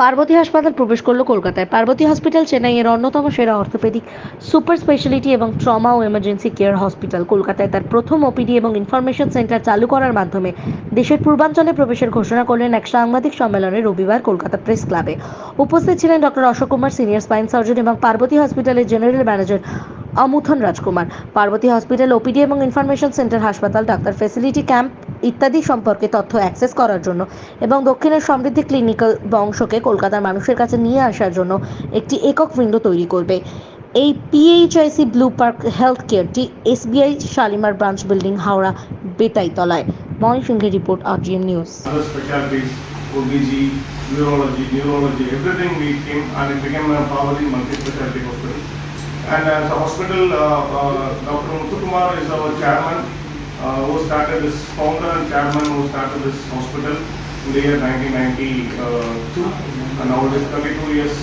পার্বতী হাসপাতাল প্রবেশ করলো কলকাতায়। পার্বতী হসপিটাল চেন্নাইয়ের অন্যতম সেরা অর্থোপেডিক, সুপার স্পেশালিটি এবং ট্রমা ও এমার্জেন্সি কেয়ার হসপিটাল। কলকাতায় তার প্রথম ওপিডি এবং ইনফরমেশন সেন্টার চালু করার মাধ্যমে দেশের পূর্বাঞ্চলে প্রবেশের ঘোষণা করলেন এক সাংবাদিক সম্মেলনে রবিবার কলকাতা প্রেস ক্লাবে। উপস্থিত ছিলেন doctor Ashok Kumar, senior spine surgeon, এবং পার্বতী হসপিটালের general manager Amuthan Rajkumar. Parvati hospital OPD এবং ইনফরমেশন সেন্টার, হাসপাতাল, ডাক্তার ফেসিলিটি, ক্যাম্প ইত্যাদি সম্পর্কে তথ্য অ্যাক্সেস করার জন্য এবং দক্ষিণের সমৃদ্ধি ক্লিনিক্যাল অংশকে কলকাতার মানুষের কাছে নিয়ে আসার জন্য একটি একক উইন্ডো তৈরি করবে। এই পিএইচআইসি ব্লু পার্ক হেলথ কেয়ারটি SBI Shalimar branch building, Howrah বেতাইতলায়। ময়মনসিংহের report, RGM news. Other specialties, OBG, urology, neurology, everything we came and it became a Parvati multi-specialty hospital. And as a hospital, Dr. Muthukumar is our chairman, who started this, founder and chairman who started this hospital in the year 1992. And now it is 32 years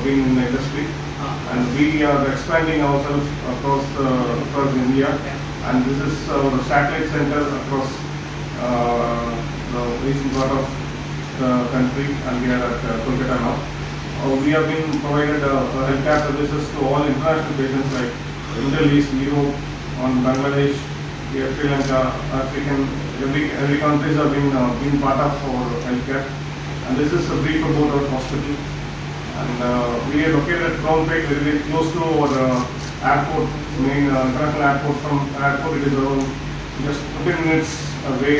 being in the industry. And we are expanding ourselves across India. And this is our satellite center across the eastern part of the country, and we are at Kolkata now. We have been provided healthcare services to all international patients like Middle East, Europe, on Bangladesh, Sri Lanka, African, every countries have been part of our healthcare. And this is a brief about our hospital. And we are located at Crownpet, very close to our airport, main international airport. From airport it is around just 15 minutes away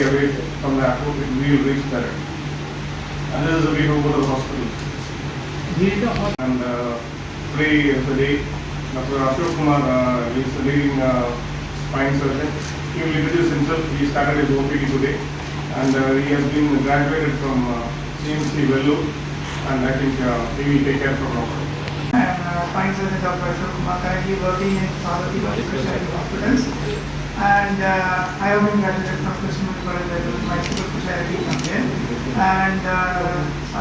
from the airport. We will reach there. And this is a brief about our hospital. And today is the day. Dr. Ashok Kumar is the leading spine surgeon. He will introduce himself. He started his OPD today, and he has been graduated from CMC Vellore, and I think he will take care from now. I'm spine surgeon Dr. Ashok Kumar, currently working in Parvati Multi-Specialty Hospitals, and I have been graduated from Christian College with my super specialty from here. And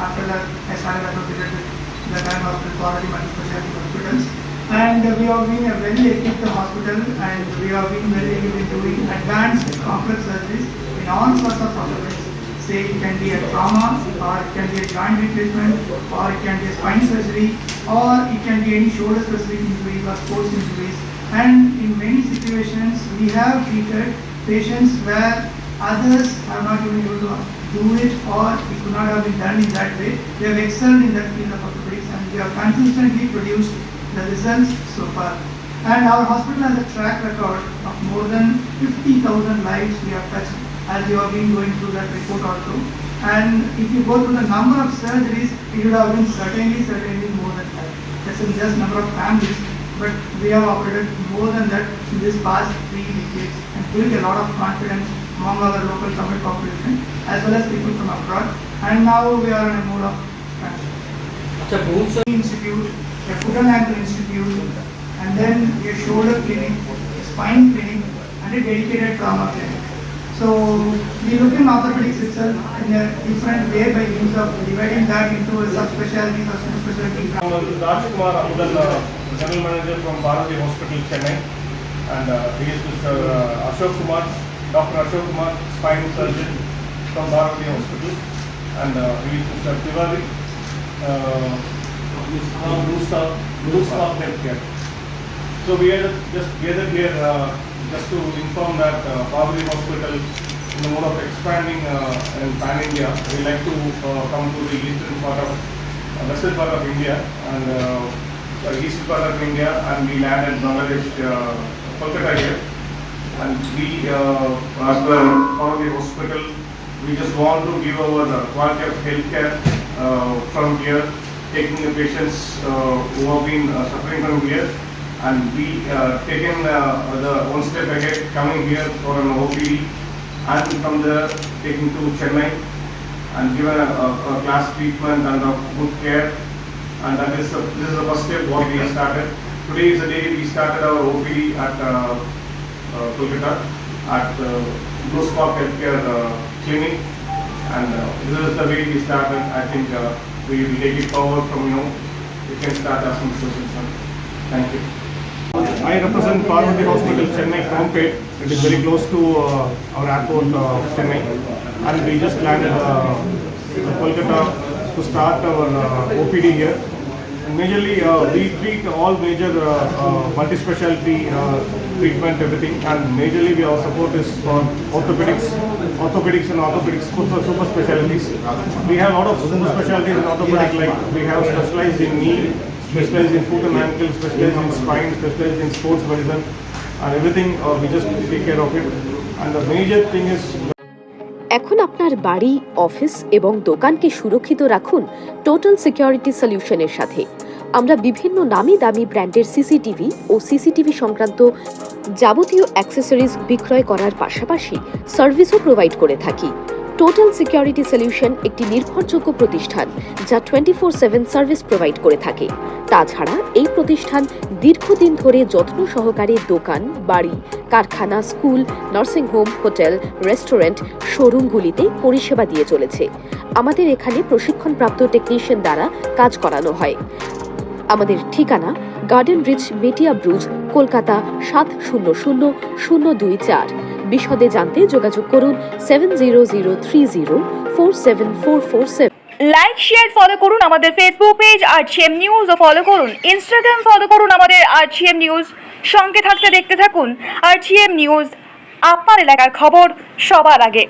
after that, I started associated with the current hospital, Parvati Multi-Specialty Hospitals. And we have been a very equipped hospital, and we have been very equipped in doing advanced complex surgeries in all sorts of orthopedics. Say it can be a trauma, or it can be a joint replacement, or it can be a spine surgery, or it can be any shoulder specific injuries or sports injuries. And in many situations, we have treated patients where others are not even able to do it, or it could not have been done in that way. We have excelled in that field of orthopedics, and we have consistently produced the results so far. And our hospital has a track record of more than 50,000 lives we have touched, as you have been going through that report also. And if you go through the number of surgeries, it would have been certainly more than that. That's in just number of families, but we have operated more than that in this past 3 decades, and built a lot of confidence among our local Tamil population as well as people from abroad. And now we are in a mode of expansion. Institute, a foot and ankle institute, and then a shoulder clinic, a spine clinic, and a dedicated trauma clinic. So we look in orthopedics itself in a different way by means of dividing that into a subspecialties or super specialties. Rajkumar Amudan, General Manager from Bharati Hospital, Chennai, and he is Mr. Ashok Kumar, Dr. Ashok Kumar, spine surgeon from Bharati Hospital, and he is Mr. Tiwari, Blue Star Healthcare. So we are just gathered here just to inform that Bharati Hospital, in the mode of expanding in Pan India, we like to come to the eastern part of western part of India and eastern part of India, and we land at Bangladesh, Kolkata here. And we, as the Bharati Hospital, we just want to give our quality of healthcare from here, taking the patients who have been suffering from here, and we taken the one step ahead, coming here for an OPD, and from there taking to Chennai and given a class treatment and a good care. And that is this is the first step what we have started. Today is the day we started our OPD at Kolkata at Blue Star Healthcare Clinic, and this is the way we started. I think we will take it forward from, you can start asking questions. Thank you. I represent Parvati Hospital, Chennai, Cronpet. It is very close to our airport, Chennai, and we just landed Kolkata to start our OPD here. And majorly, we treat all major multi-specialty treatment, everything, and majorly our support is for orthopedics and orthopedics, super specialties. We have a lot of super specialties in orthopedic, like we have specialized in knee, specialized in foot and ankle, specialized in spine, specialized in sports medicine, and everything. We just take care of it. And the major thing is. এখন আপনার বাড়ি, office এবং দোকানকে সুরক্ষিত রাখুন total security সলিউশনের সাথে। আমরা বিভিন্ন নামি দামি ব্র্যান্ডের সিসিটিভি ও সিসিটিভি সংক্রান্ত যাবতীয় অ্যাক্সেসরিজ বিক্রয় করার পাশাপাশি সার্ভিসও প্রোভাইড করে থাকি। টোটাল সিকিউরিটি সলিউশন একটি নির্ভরযোগ্য প্রতিষ্ঠান যা 24/7 সার্ভিস প্রোভাইড করে থাকে। তাছাড়া এই প্রতিষ্ঠান দীর্ঘদিন ধরে যত্ন সহকারে দোকান, বাড়ি, কারখানা, school, nursing home, hotel, restaurant, শোরুমগুলিতে পরিষেবা দিয়ে চলেছে। আমাদের এখানে প্রশিক্ষণপ্রাপ্ত টেকনিশিয়ান দ্বারা কাজ করানো হয়। আমাদের ঠিকানা গার্ডেন রিচ, মেটিয়া ব্রুজ, কলকাতা 700024। বিশদে জানতে যোগাযোগ করুন 7003047447। লাইক শেয়ার ফলো করুন আমাদের ফেসবুক পেজ RGM নিউজ ও ফলো করুন ইনস্টাগ্রাম ফলো করুন আমাদের RGM নিউজ। সঙ্গে থাকতে দেখতে থাকুন RGM নিউজ, আপনার এলাকার খবর সবার আগে।